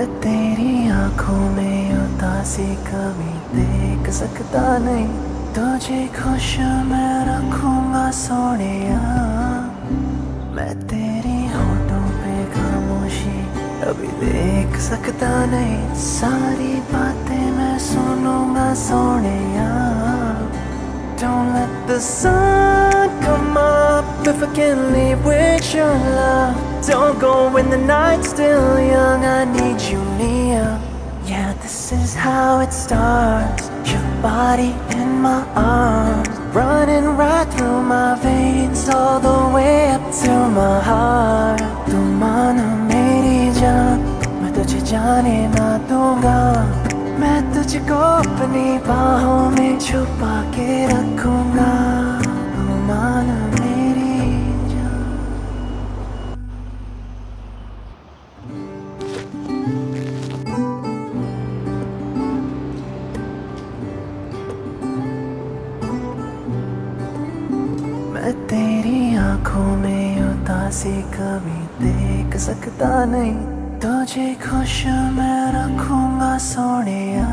मैं तेरी आंखों में उदासी कभी देख सकता नहीं, तुझे खुश मैं रखूंगा सोनिया। मैं तेरी होठों पे खामोशी अभी देख सकता नहीं, सारी बातें मैं सुनूंगा Sonia. Don't let the sun come up if I can't leave with your love. Don't go when the night's still young, I need you near. Yeah, this is how it starts, your body in my arms, running right through my veins all the way up to my heart. Tu मानो मेरी जान, मैं तुझे जाने ना दूंगा, मैं तुझको अपनी बाहों में छुपा के रखूंगा। तू मानो मेरी जान। मैं तेरी आंखों में उदासी कभी देख सकता नहीं, तुझे खुश मैं रखूंगा सोनिया।